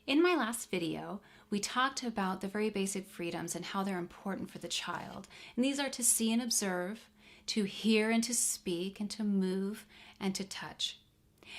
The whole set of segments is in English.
In my last video, we talked about the very basic freedoms and how they're important for the child. And these are to see and observe, to hear and to speak, and to move and to touch.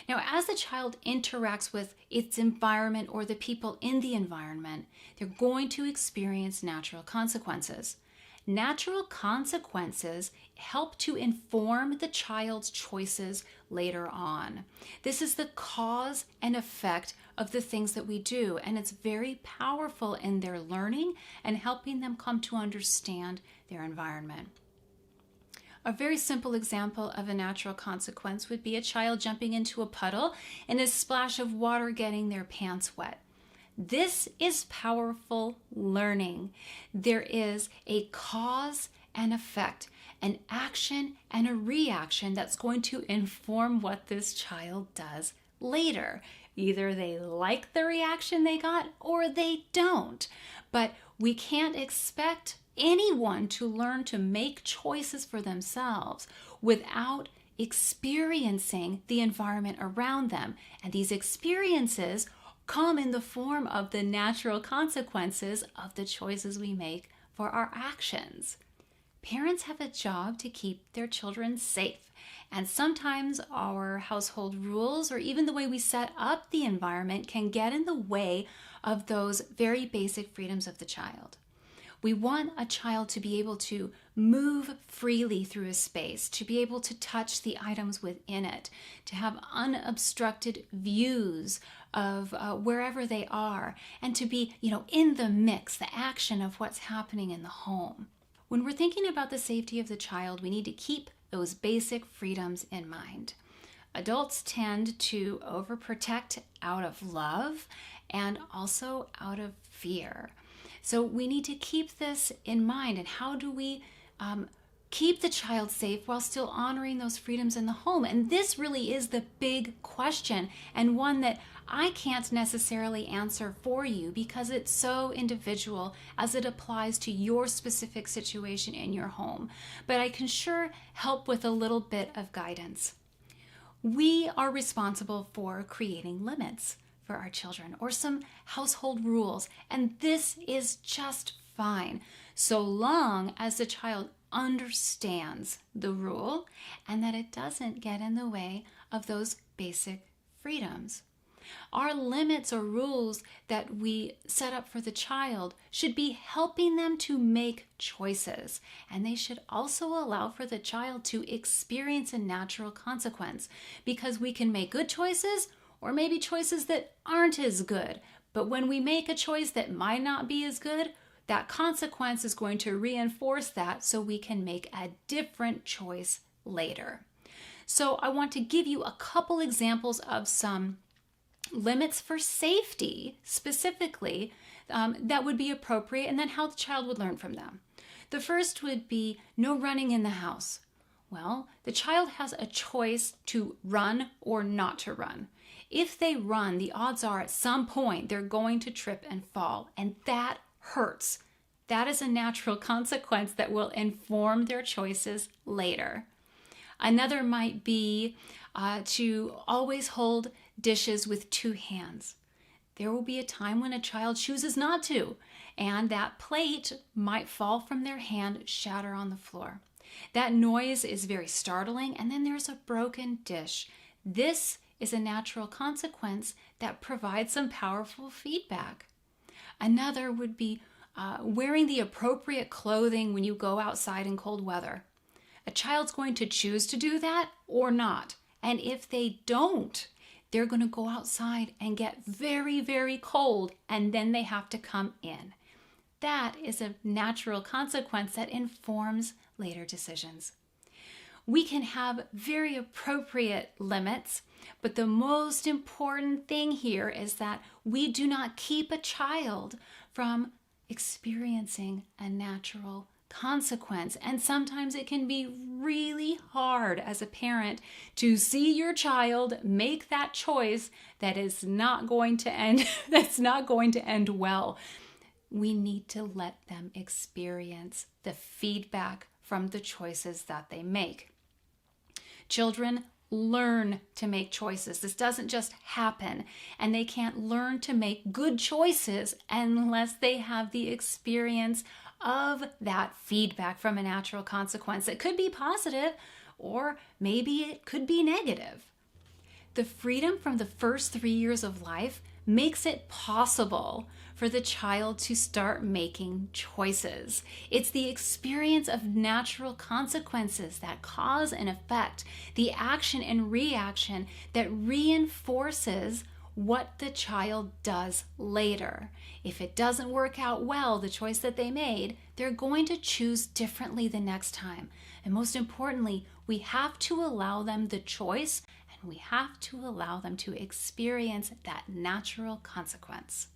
Now, as the child interacts with its environment or the people in the environment, they're going to experience natural consequences. Natural consequences help to inform the child's choices later on. This is the cause and effect of the things that we do, and it's very powerful in their learning and helping them come to understand their environment. A very simple example of a natural consequence would be a child jumping into a puddle and a splash of water getting their pants wet. This is powerful learning. There is a cause and effect, an action and a reaction that's going to inform what this child does later. Either they like the reaction they got or they don't. But we can't expect anyone to learn to make choices for themselves without experiencing the environment around them. And these experiences come in the form of the natural consequences of the choices we make for our actions. Parents have a job to keep their children safe, and sometimes our household rules or even the way we set up the environment can get in the way of those very basic freedoms of the child. We want a child to be able to move freely through a space, to be able to touch the items within it, to have unobstructed views of wherever they are, and to be, in the mix, the action of what's happening in the home. When we're thinking about the safety of the child, we need to keep those basic freedoms in mind. Adults tend to overprotect out of love and also out of fear. So we need to keep this in mind. And how do we keep the child safe while still honoring those freedoms in the home? And this really is the big question, and one that I can't necessarily answer for you because it's so individual as it applies to your specific situation in your home. But I can sure help with a little bit of guidance. We are responsible for creating limits for our children or some household rules, and this is just fine so long as the child understands the rule and that it doesn't get in the way of those basic freedoms. Our limits or rules that we set up for the child should be helping them to make choices, and they should also allow for the child to experience a natural consequence, because we can make good choices or maybe choices that aren't as good. But when we make a choice that might not be as good, that consequence is going to reinforce that so we can make a different choice later. So I want to give you a couple examples of some limits for safety specifically that would be appropriate, and then how the child would learn from them. The first would be no running in the house. Well, the child has a choice to run or not to run. If they run, the odds are at some point they're going to trip and fall, and that hurts. That is a natural consequence that will inform their choices later. Another might be to always hold dishes with two hands. There will be a time when a child chooses not to, and that plate might fall from their hand, shatter on the floor. That noise is very startling, and then there's a broken dish. This is a natural consequence that provides some powerful feedback. Another would be wearing the appropriate clothing when you go outside in cold weather. A child's going to choose to do that or not. And if they don't, they're going to go outside and get very, very cold, and then they have to come in. That is a natural consequence that informs later decisions. We can have very appropriate limits, but the most important thing here is that we do not keep a child from experiencing a natural consequence. And sometimes it can be really hard as a parent to see your child make that choice that is not going to end well. We need to let them experience the feedback from the choices that they make. Children learn to make choices. This doesn't just happen. And they can't learn to make good choices unless they have the experience of that feedback from a natural consequence. It could be positive, or maybe it could be negative. The freedom from the first 3 years of life makes it possible for the child to start making choices. It's the experience of natural consequences that cause and effect, the action and reaction that reinforces what the child does later. If it doesn't work out well, the choice that they made, they're going to choose differently the next time. And most importantly, we have to allow them the choice, and we have to allow them to experience that natural consequence.